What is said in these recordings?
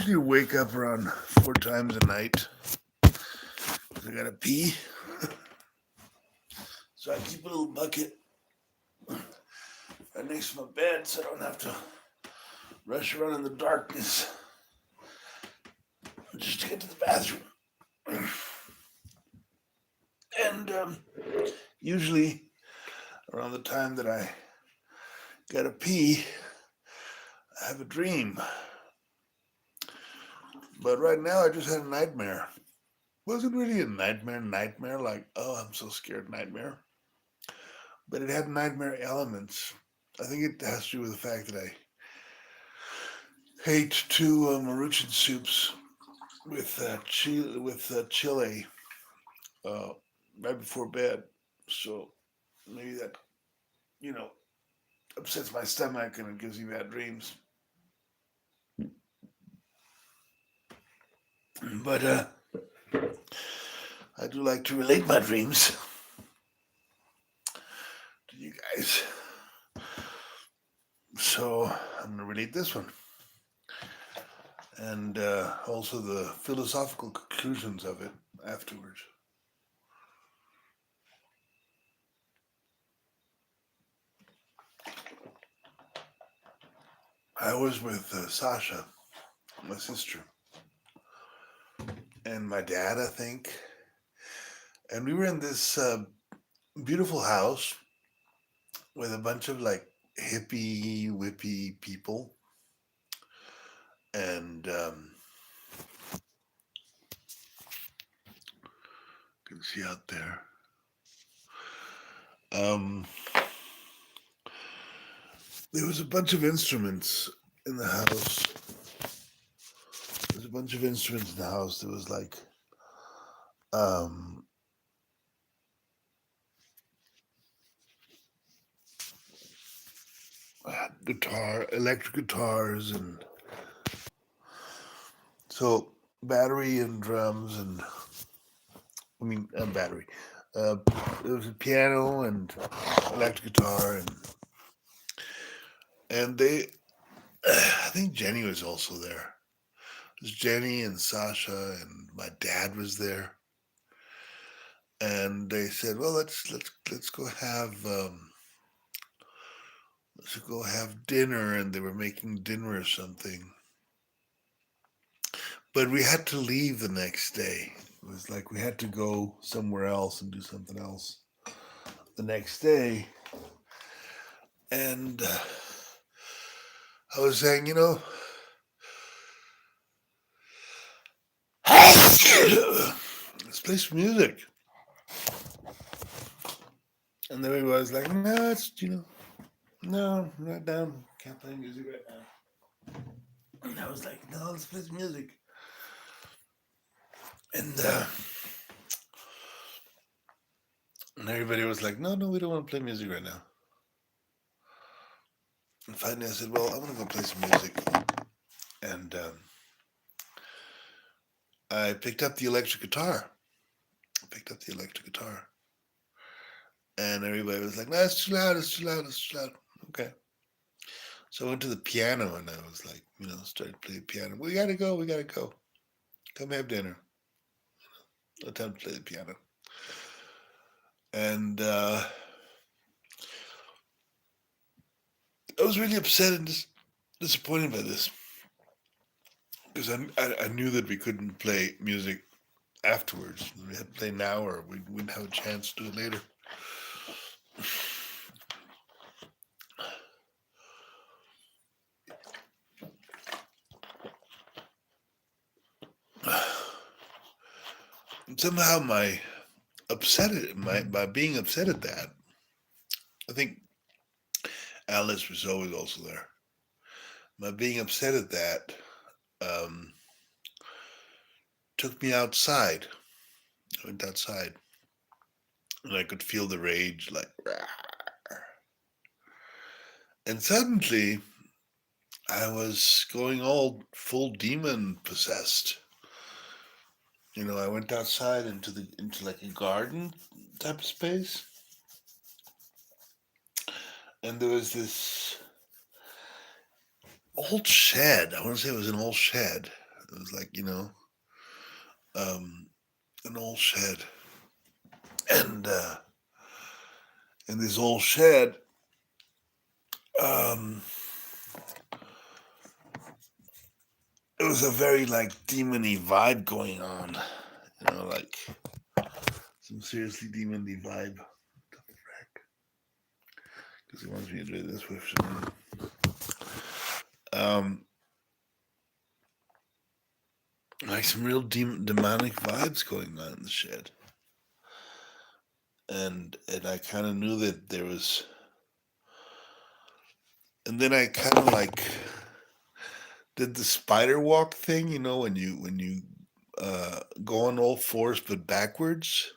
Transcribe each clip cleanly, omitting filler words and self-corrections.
usually wake up around 4 times a night. 'Cause I gotta pee. So I keep a little bucket right next to my bed so I don't have to rush around in the darkness just to get to the bathroom. And usually around the time that I gotta pee, I have a dream. But right now I just had a nightmare. Wasn't really a nightmare like, oh, I'm so scared nightmare. But it had nightmare elements. I think it has to do with the fact that I ate two Maruchan soups with chile uh, right before bed. So maybe that, you know, upsets my stomach and it gives me bad dreams. But I do like to relate my dreams to you guys. So I'm going to relate this one. And also the philosophical conclusions of it afterwards. I was with Sasha, my sister, and my dad, I think. And we were in this beautiful house with a bunch of like hippie, whippy people. And you can see out there. Um, there was a bunch of instruments in the house. There's a bunch of instruments in the house. There was like um, electric guitars, and so battery and drums, and battery. Uh, there was a piano and electric guitar, and they. I think Jenny was also there. It was Jenny and Sasha, and my dad was there. And they said, "Well, let's go have dinner." And they were making dinner or something. But we had to leave the next day. It was like we had to go somewhere else and do something else the next day. And I was saying, let's play some music. And then everybody was like, no, no, I'm not down. Can't play music right now. And I was like, no, let's play some music. And everybody was like, no, we don't want to play music right now. And finally I said, well, I'm going to go play some music. And I picked up the electric guitar. And everybody was like, no, it's too loud, it's too loud, it's too loud. Okay. So I went to the piano and I was like, started playing piano. We gotta go. Come have dinner. No time to play the piano. And I was really upset and disappointed by this. Because I knew that we couldn't play music afterwards. We had to play now or we wouldn't have a chance to do it later. And somehow by being upset at that, I think Alice was always also there. My being upset at that um, took me outside. I went outside, and I could feel the rage, like, "Rawr." And suddenly, I was going all full demon possessed. I went outside into like a garden type of space, and there was this old shed. I want to say it was an old shed It was like, um, an old shed, and in this old shed, um, it was a very like demony vibe going on. Like some seriously demony vibe. Because he wants me to do this with some. Um, like some real demonic vibes going on in the shed, and I kind of knew that there was, and then I kind of like did the spider walk thing, go on all fours but backwards.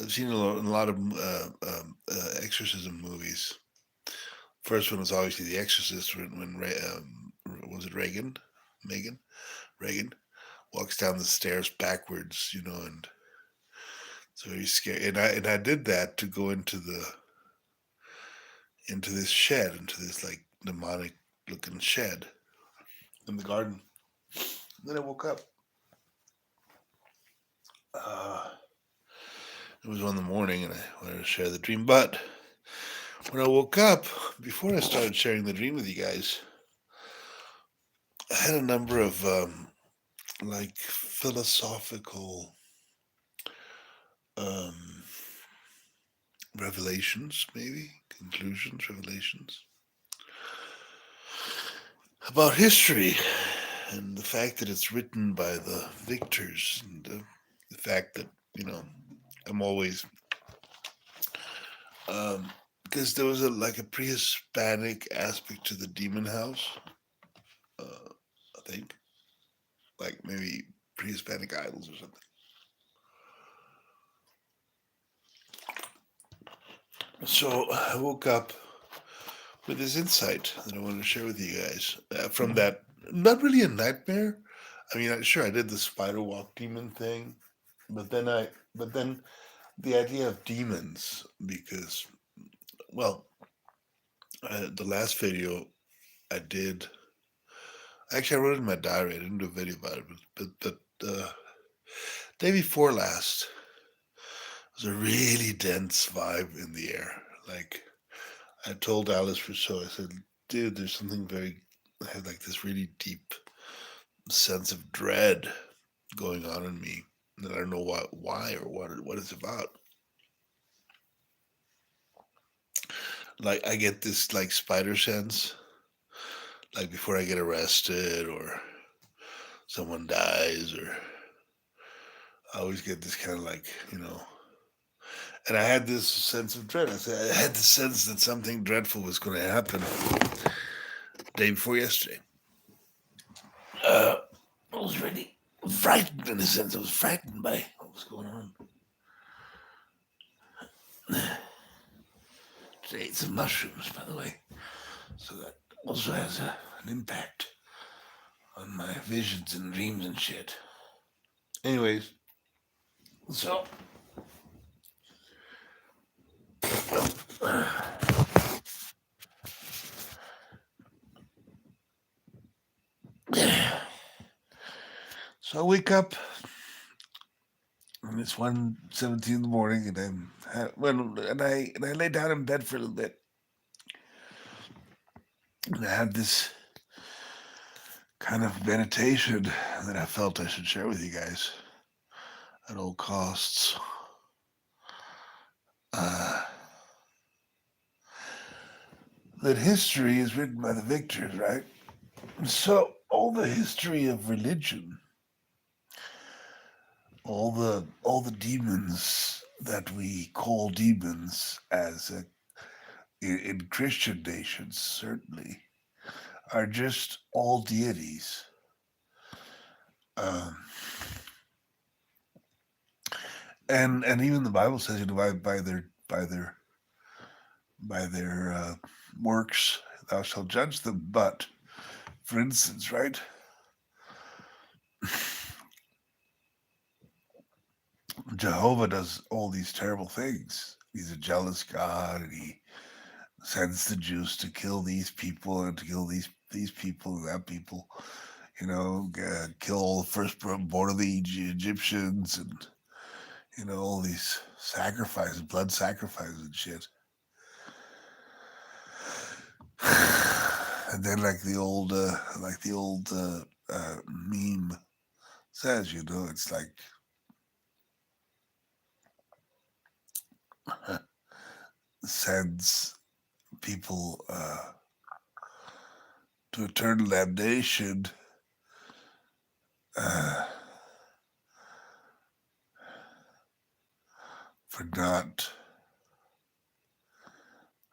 I've seen a lot of exorcism movies. First one was obviously The Exorcist when was it Reagan walks down the stairs backwards, and so he's scared. And I did that to go into this shed, into this like demonic looking shed in the garden. And then I woke up. It was 1 in the morning, and I wanted to share the dream. But when I woke up, before I started sharing the dream with you guys, I had a number of like philosophical um, revelations, maybe conclusions, revelations about history and the fact that it's written by the victors, and the fact that I'm always because there was a pre-Hispanic aspect to the demon house. I think like maybe pre-Hispanic idols or something. So I woke up with this insight that I wanted to share with you guys from that. Not really a nightmare. I mean, sure, I did the spider walk demon thing, but then the idea of demons, because, well, the last video I did, actually, I wrote it in my diary. I didn't do a video about it, but day before last was a really dense vibe in the air. Like, I told Alice Rousseau, I said, dude, there's something I had like this really deep sense of dread going on in me that I don't know why or what it's about. Like, I get this like spider sense, like before I get arrested or someone dies, or I always get this kind of like, and I had this sense of dread. I had the sense that something dreadful was going to happen day before yesterday. I was really frightened in a sense. I was frightened by what was going on. Today ate some mushrooms, by the way, so that also has an impact on my visions and dreams and shit. Anyways, so so I wake up and it's 1:17 in the morning, and I lay down in bed for a little bit, and I had this kind of meditation that I felt I should share with you guys at all costs. That history is written by the victors, right? So all the history of religion, all the demons that we call demons in Christian nations certainly are just all deities. Um, and even the Bible says, by their works thou shalt judge them. But for instance, right, Jehovah does all these terrible things. He's a jealous God, and he sends the Jews to kill these people and to kill these people and that people. kill all the firstborn of the Egyptians, and all these sacrifices, blood sacrifices and shit. And then, like the old meme says, it's like sends people to eternal damnation uh, for not.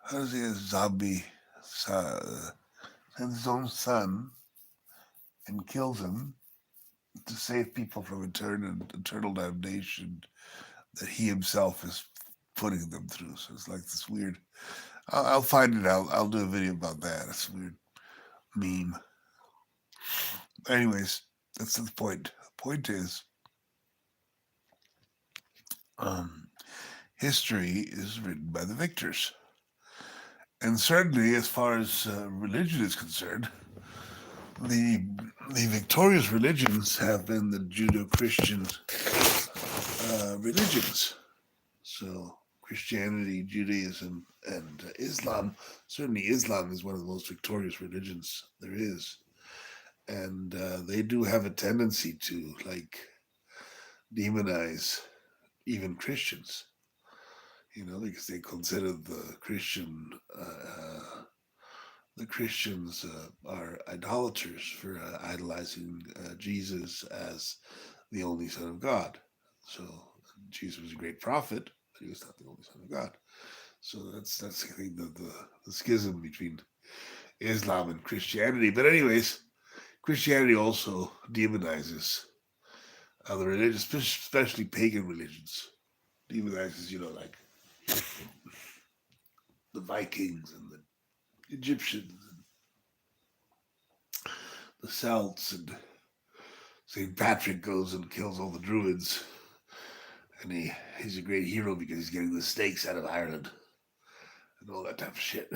How does he a zombie sends his own son and kills him to save people from eternal damnation that he himself is putting them through? So it's like this weird. I'll find it out. I'll do a video about that. It's a weird meme. Anyways, that's the point. The point is, history is written by the victors. And certainly, as far as religion is concerned, the victorious religions have been the Judeo-Christian religions. So Christianity, Judaism, and Islam. Certainly, Islam is one of the most victorious religions there is, and they do have a tendency to demonize even Christians. Because they consider the Christians are idolaters for idolizing Jesus as the only Son of God. So Jesus was a great prophet, but he was not the only Son of God. So that's I think the schism between Islam and Christianity. But anyways, Christianity also demonizes other religions, especially pagan religions. Demonizes, like the Vikings and the Egyptians and the Celts, and St. Patrick goes and kills all the Druids, and he's a great hero because he's getting the snakes out of Ireland and all that type of shit.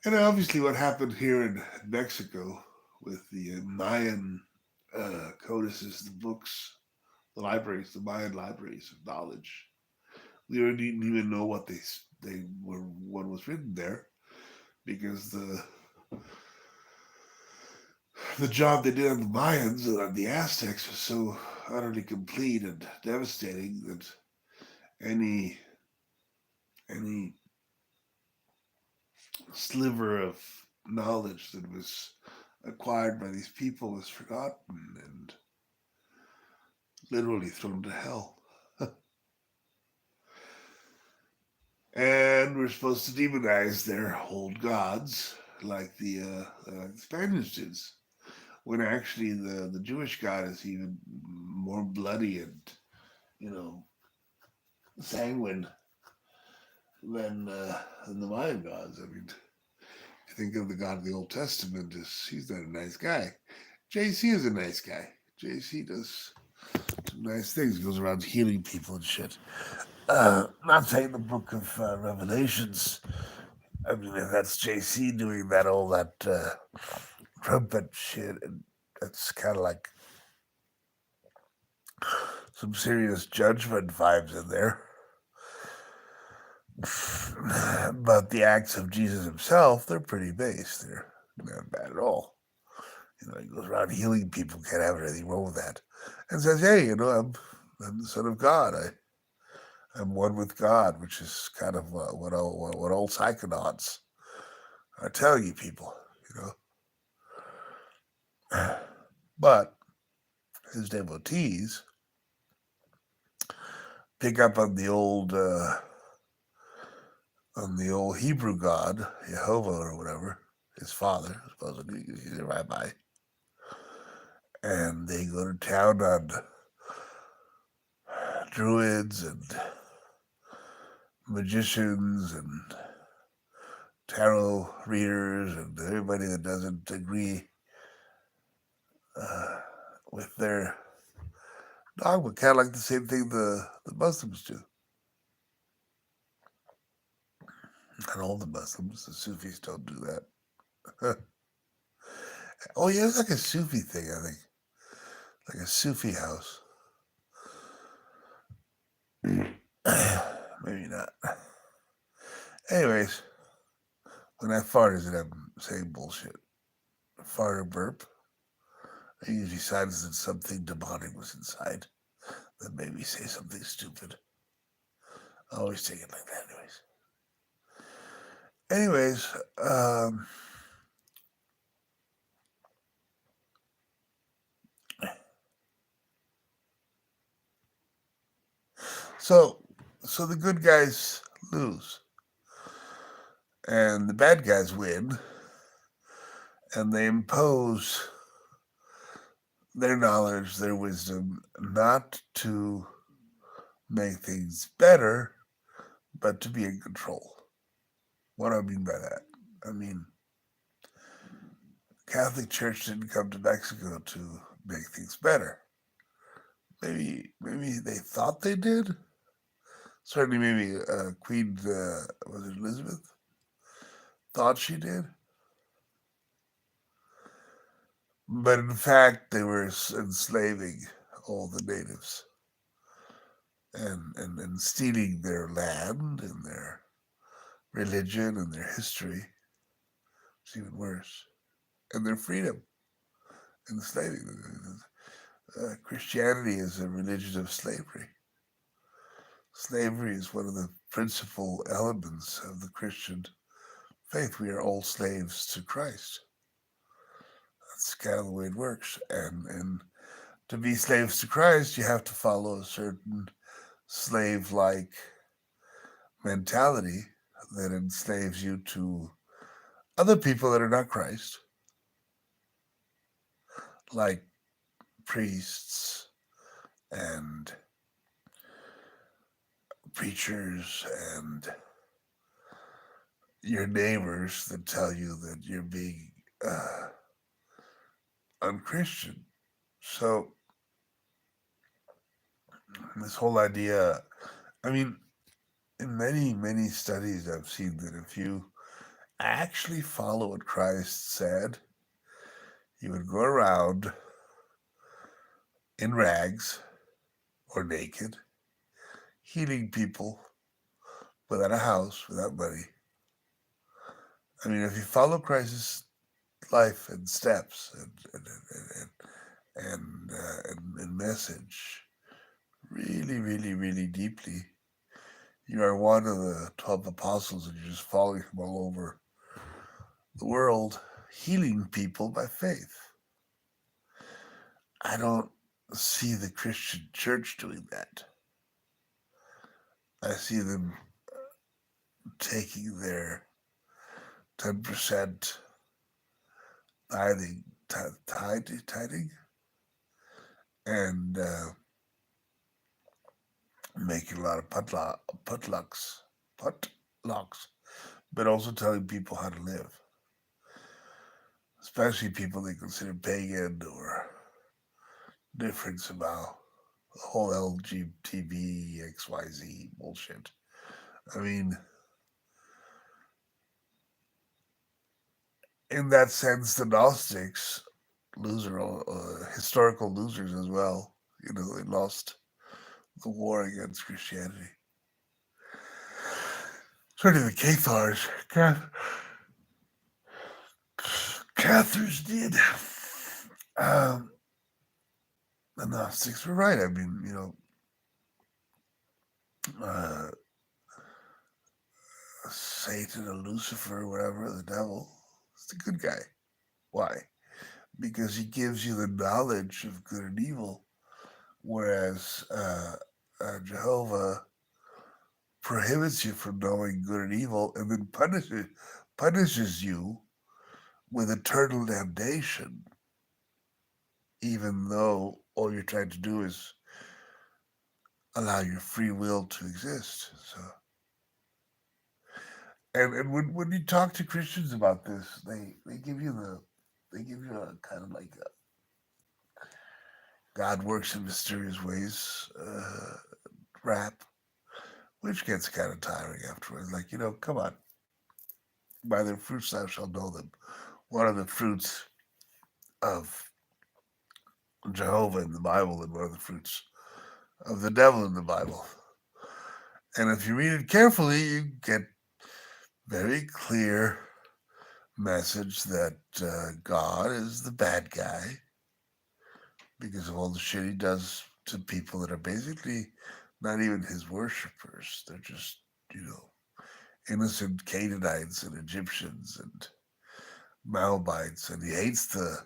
And obviously what happened here in Mexico with the Mayan codices, the books, the libraries, the Mayan libraries of knowledge. We didn't even know what what was written there, because the job they did on the Mayans and on the Aztecs was so utterly complete and devastating that any sliver of knowledge that was acquired by these people was forgotten and literally thrown to hell. And we're supposed to demonize their old gods like the Spanish did, when actually the Jewish God is even more bloody and sanguine than the Mayan gods. I mean, you think of the God of the Old Testament, he's not a nice guy. JC is a nice guy. JC does some nice things. He goes around healing people and shit. Not saying the book of Revelations. I mean, if that's JC doing all that trumpet shit, and that's kind of like some serious judgment vibes in there. But the acts of Jesus himself, they're pretty base. They're not bad at all. He goes around healing people, can't have anything wrong with that. And says, hey, I'm the Son of God. I'm one with God, which is kind of what old psychonauts are telling you people, But his devotees pick up on the old Hebrew God, Jehovah or whatever, his father, supposedly he's a rabbi, and they go to town on druids and magicians and tarot readers and everybody that doesn't agree with their dogma, kind of like the same thing the Muslims do. Not all the Muslims, the Sufis don't do that. Oh yeah, it's like a Sufi thing, I think, like a Sufi house. Maybe not. Anyways, when I fart, is it I'm saying bullshit? Fart or burp? I usually signs that something demonic was inside that made me say something stupid. I always take it like that, anyways. So, so the good guys lose, and the bad guys win, and they impose their knowledge, their wisdom, not to make things better, but to be in control. What do I mean by that? I mean, Catholic Church didn't come to Mexico to make things better. Maybe they thought they did. Certainly, maybe Queen was it Elizabeth thought she did, but in fact they were enslaving all the natives and stealing their land and their religion and their history. It's even worse, and their freedom, enslaving them. Christianity is a religion of slavery. Slavery is one of the principal elements of the Christian faith. We are all slaves to Christ. That's kind of the way it works. And to be slaves to Christ, you have to follow a certain slave-like mentality that enslaves you to other people that are not Christ, like priests and preachers and your neighbors that tell you that you're being unchristian. So this whole idea, I mean, in many studies, I've seen that if you actually follow what Christ said, he would go around in rags or naked, healing people without a house, without money. I mean, if you follow Christ's life and steps and message really deeply, you are one of the 12 apostles and you're just following him all over the world, healing people by faith. I don't see the Christian church doing that. I see them taking their 10% tithing, and making a lot of putlocks, but also telling people how to live, especially people they consider pagan or different somehow. The whole LGBT XYZ bullshit. I mean, in that sense, the Gnostics historical losers as well. You know, they lost the war against Christianity. Certainly the Cathars did. Um, the Gnostics were right. I mean, uh, Satan or Lucifer or whatever, the devil, is the good guy. Why? Because he gives you the knowledge of good and evil, whereas Jehovah prohibits you from knowing good and evil and then punishes you with eternal damnation, even though all you're trying to do is allow your free will to exist. So, and when you talk to Christians about this, they give you a kind of like a God works in mysterious ways rap, which gets kind of tiring afterwards. Like, come on, by their fruits thou shalt know them. What are the fruits of Jehovah in the Bible and one of the fruits of the devil in the Bible. And if you read it carefully, you get very clear message that God is the bad guy because of all the shit he does to people that are basically not even his worshippers. They're just, you know, innocent Canaanites and Egyptians and Moabites, and he hates the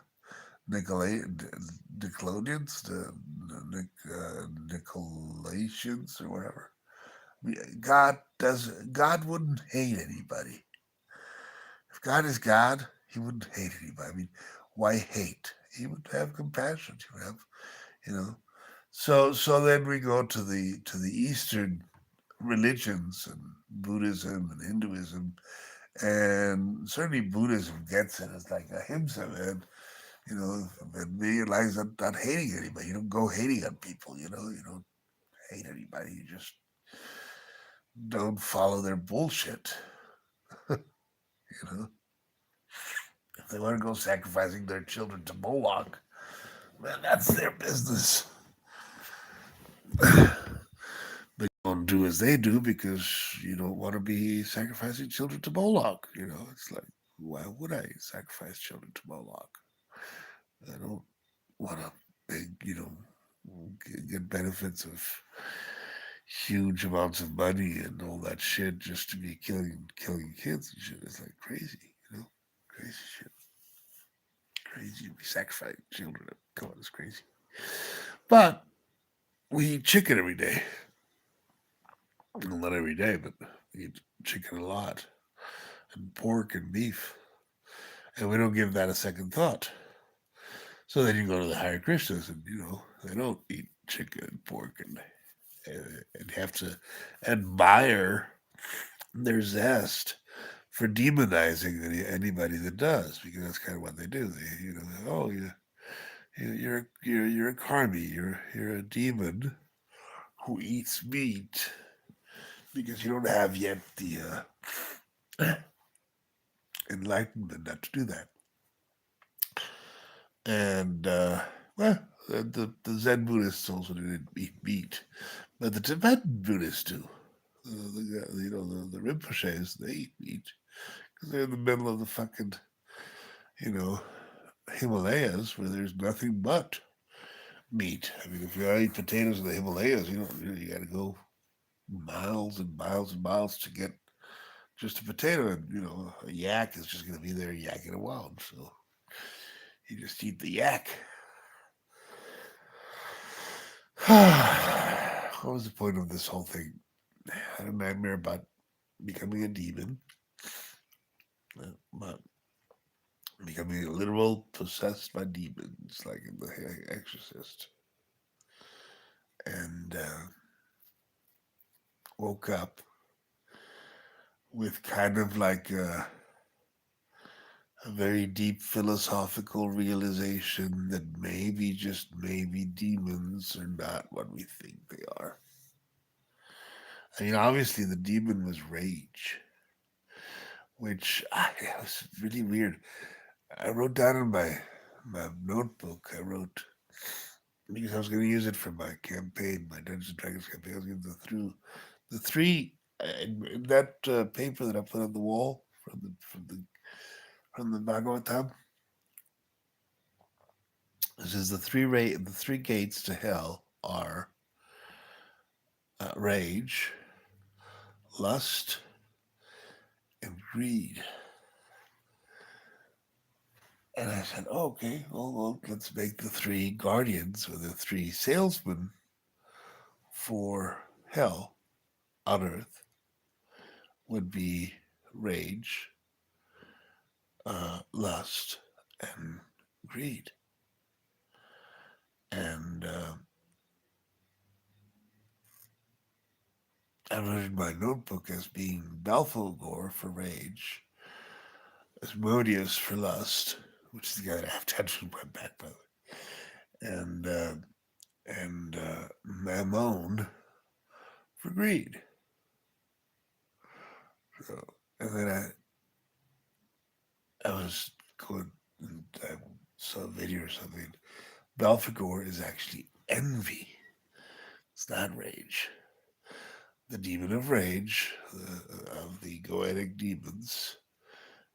Nicolaitans, Nicolaitans or whatever. God wouldn't hate anybody. If God is God, he wouldn't hate anybody. I mean, why hate? He would have compassion. He would have, you know. So then we go to the Eastern religions and Buddhism and Hinduism, and certainly Buddhism gets it. It's like ahimsa, man. You know, and me lies on not hating anybody. You don't go hating on people. You know, you don't hate anybody. You just don't follow their bullshit. You know, if they want to go sacrificing their children to Moloch, man, that's their business. But you don't do as they do because you don't want to be sacrificing children to Moloch. You know, it's like, why would I sacrifice children to Moloch? I don't want to big, you know, get benefits of huge amounts of money and all that shit just to be killing kids and shit. It's like crazy, you know, crazy shit. Crazy. We sacrifice children. Come on, it's crazy. But we eat chicken every day. Well, not every day, but we eat chicken a lot, and pork and beef, and we don't give that a second thought. So then you go to the Hare Krishnas, and you know they don't eat chicken and pork, and have to admire their zest for demonizing anybody that does, because that's kind of what they do. They, you know, oh, you're a karmi, you're a demon who eats meat because you don't have yet the enlightenment not to do that. And well, the Zen Buddhists also didn't eat meat, but the Tibetan Buddhists do. You know, the Rinpoches, they eat meat because they're in the middle of the fucking, you know, Himalayas where there's nothing but meat. I mean, if you eat potatoes in the Himalayas, you don't really, you got to go miles and miles and miles to get just a potato. And, you know, a yak is just going to be there yakking a wild. So you just eat the yak. What was the point of this whole thing? I had a nightmare about becoming a demon, but becoming a literal possessed by demons, like in The Exorcist, and woke up with kind of like a very deep philosophical realization that maybe, just maybe, demons are not what we think they are. I mean, obviously, the demon was rage, which it was really weird. I wrote down in my notebook. I wrote because I was going to use it for my campaign, my Dungeons and Dragons campaign. I was going to go through the three in that paper that I put on the wall from the Bhagavatam. This is the three gates to hell are rage, lust, and greed. And I said, oh, okay, well, let's make the three guardians or the three salesmen for hell on earth would be rage, lust, and greed. And I wrote in my notebook as being Belphegor for rage, Asmodeus for lust, which is the guy that I have tattooed on my back, by the way, and Mammon for greed. So, and then I was going, and I saw a video or something. Belphegor is actually envy. It's not rage. The demon of rage, of the goetic demons,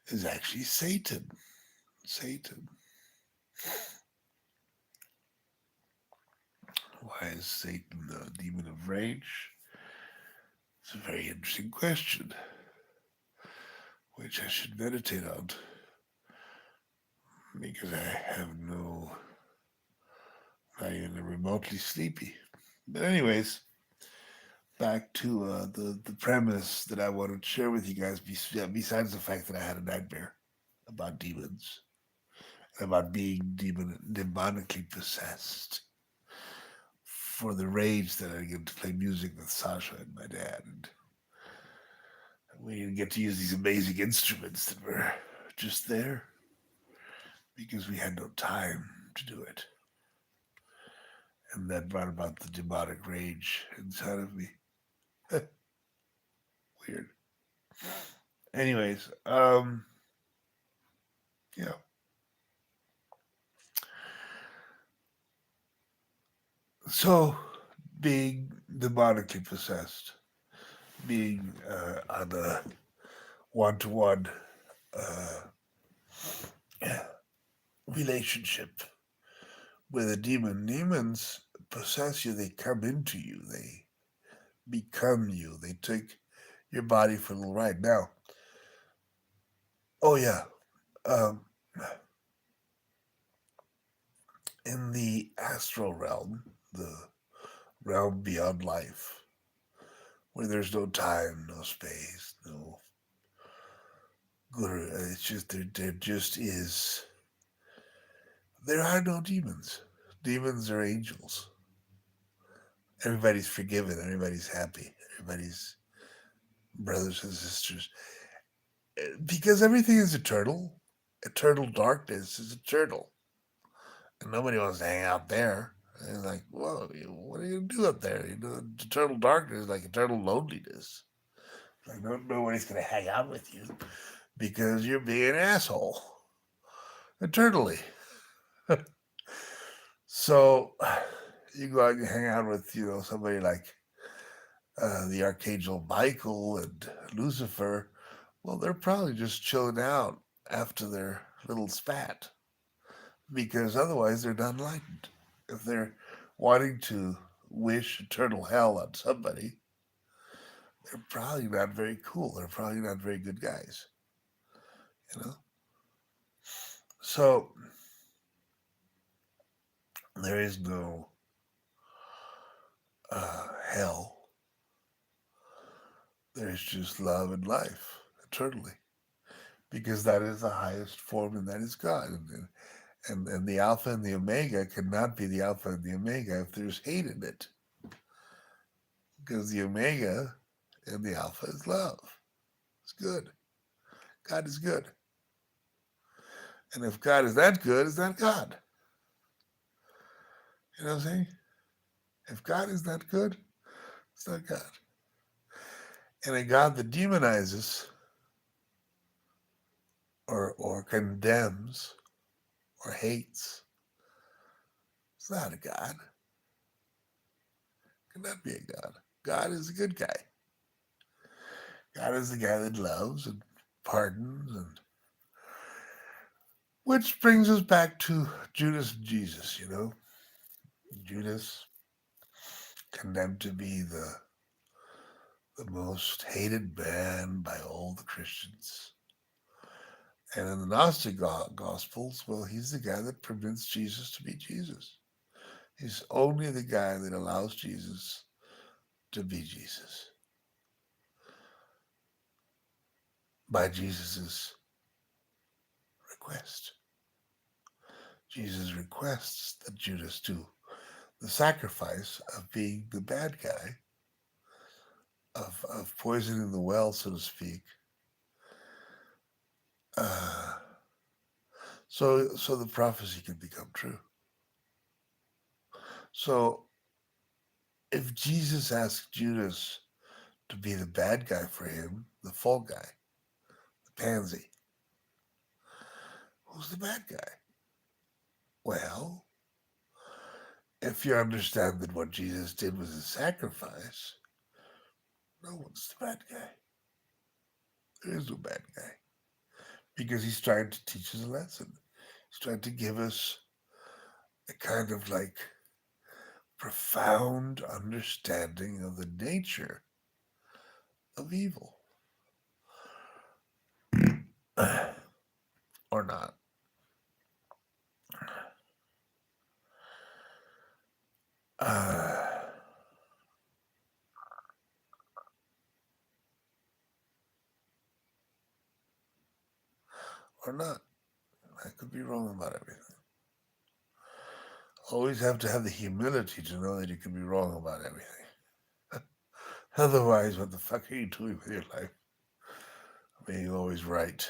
is actually Satan. Satan. Why is Satan the demon of rage? It's a very interesting question, which I should meditate on, because I have not even remotely sleepy. But anyways, back to the premise that I wanted to share with you guys, besides the fact that I had a nightmare about demons, and about being demonically possessed, for the rage that I get to play music with Sasha and my dad. And we get to use these amazing instruments that were just there because we had no time to do it. And that brought about the demonic rage inside of me. Weird. Anyways, yeah. So, being demonically possessed, being on a one-to-one relationship with a demon. Demons possess you, they come into you, they become you, they take your body for a little ride. Now, oh yeah, um, in the astral realm, the realm beyond life, where there's no time, no space, no good, it's just, there just is, there are no demons. Demons are angels. Everybody's forgiven, everybody's happy, everybody's brothers and sisters. Because everything is eternal. Eternal darkness is eternal. And nobody wants to hang out there. And it's like, whoa, what are you going to do up there? You know, eternal darkness is like eternal loneliness. Like, nobody's going to hang out with you because you're being an asshole eternally. So you go out and hang out with, somebody like the Archangel Michael and Lucifer. Well, they're probably just chilling out after their little spat, because otherwise they're not enlightened. If they're wanting to wish eternal hell on somebody, they're probably not very cool. They're probably not very good guys, you know? So there is no hell. There's just love and life eternally, because that is the highest form, and that is God. And the Alpha and the Omega cannot be the Alpha and the Omega if there's hate in it, because the Omega and the Alpha is love. It's good. God is good. And if God is that good, it's not God. You know what I'm saying? If God is that good, it's not God. And a God that demonizes or condemns or hates, it's not a God. It cannot be a God. God is a good guy. God is the guy that loves and pardons, and which brings us back to Judas and Jesus, Judas, condemned to be the most hated man by all the Christians. And in the Gnostic Gospels, well, he's the guy that permits Jesus to be Jesus. He's only the guy that allows Jesus to be Jesus by Jesus's request. Jesus requests that Judas do the sacrifice of being the bad guy, of poisoning the well, so to speak, so the prophecy can become true. So if Jesus asked Judas to be the bad guy for him, the fall guy, the pansy, who's the bad guy? Well, if you understand that what Jesus did was a sacrifice, no one's the bad guy. There is no bad guy. Because he's trying to teach us a lesson. He's trying to give us a kind of like profound understanding of the nature of evil. Or not. Uh, or not. I could be wrong about everything. Always have to have the humility to know that you can be wrong about everything. Otherwise, what the fuck are you doing with your life? Being always right.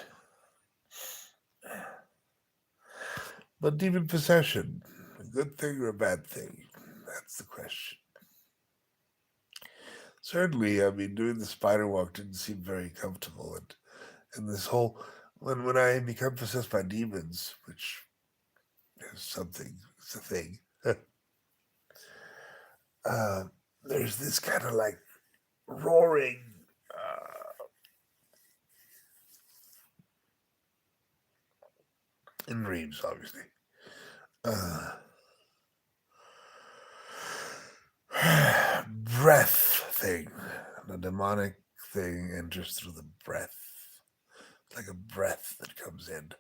But demon possession, a good thing or a bad thing? That's the question. Certainly, I mean, doing the spider walk didn't seem very comfortable, and this whole when I become possessed by demons, which is something, it's a thing. uh, there's this kind of like roaring. In dreams, obviously. Uh, breath thing. The demonic thing enters through the breath. It's like a breath that comes in.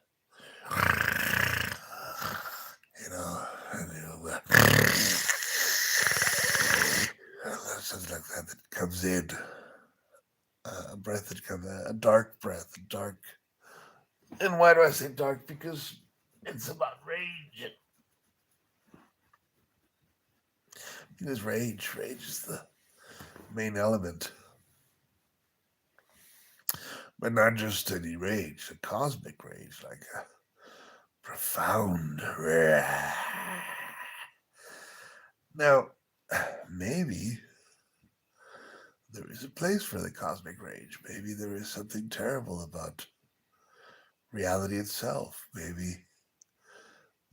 You know, and something like that comes in. A breath that comes in, a dark breath, a dark. And why do I say dark? Because it's about rage. Because rage is the main element. But not just any rage, a cosmic rage, like a profound. Now, maybe there is a place for the cosmic rage. Maybe there is something terrible about reality itself. Maybe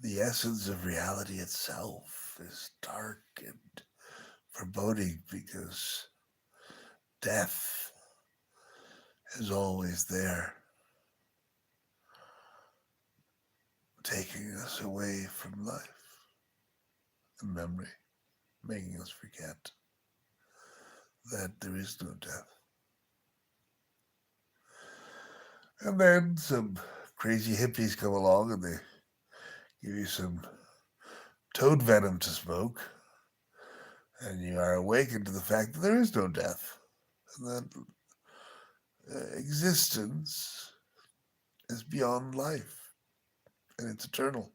the essence of reality itself is dark and foreboding because death is always there, taking us away from life and memory, making us forget that there is no death. And then some crazy hippies come along and they give you some toad venom to smoke, and you are awakened to the fact that there is no death, and that existence is beyond life, and it's eternal.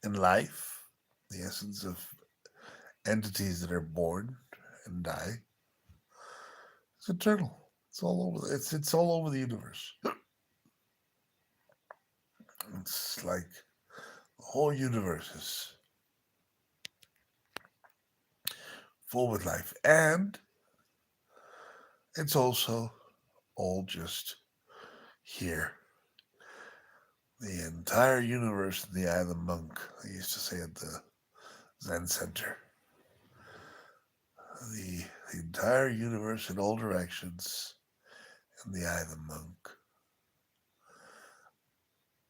And life, the essence of entities that are born and die, is eternal. It's all over. It's all over the universe. It's like the whole universe is full with life, and it's also all just here. The entire universe in the eye of the monk, I used to say at the Zen Center. The entire universe in all directions in the eye of the monk.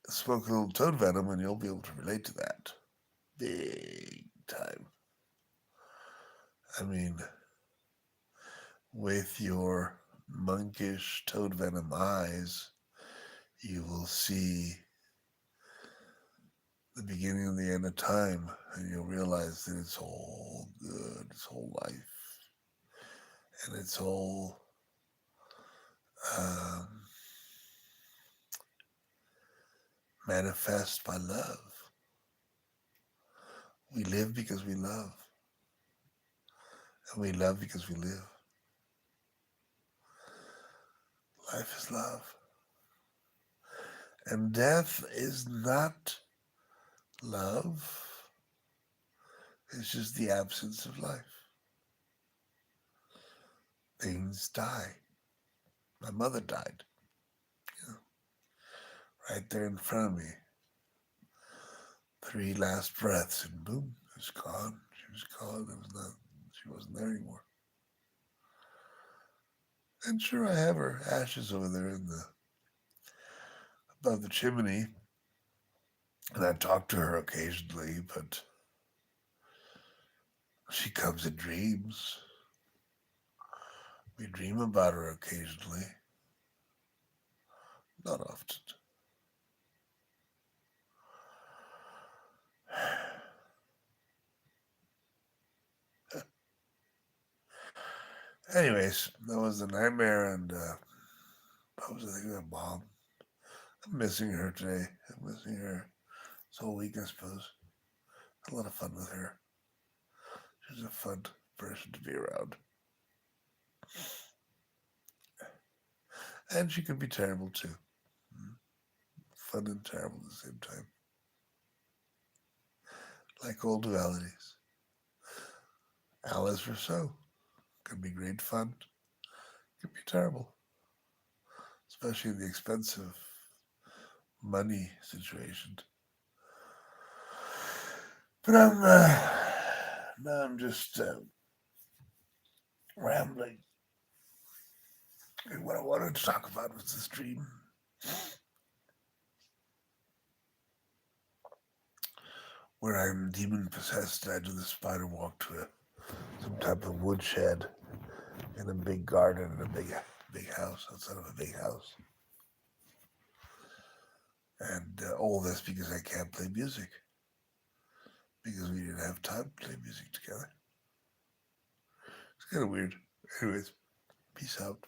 Smoke a little toad venom and you'll be able to relate to that. Big time. I mean, with your monkish toad venom eyes, you will see the beginning and the end of time, and you'll realize that it's all good, it's all life, and it's all um, manifest by love. We live because we love, and we love because we live. Life is love. And death is not love, it's just the absence of life. Things die. My mother died, right there in front of me. Three last breaths, and boom, it was gone. She was gone. It was not. She wasn't there anymore. And sure, I have her ashes over there in the above the chimney, and I talk to her occasionally, but she comes in dreams. We dream about her occasionally, not often. Anyways, that was the nightmare, and I was thinking of Mom. I'm missing her today. I'm missing her this whole week, I suppose. Had a lot of fun with her. She's a fun person to be around. And she can be terrible too. Fun and terrible at the same time. Like old dualities. Alice Rousseau can be great fun, can be terrible, especially in the expensive money situation. But now I'm just rambling. And what I wanted to talk about was this dream where I'm demon possessed and I do the spider walk to some type of woodshed in a big garden in a big house outside of a big house. And all this because I can't play music because we didn't have time to play music together. It's kind of weird. Anyways, peace out.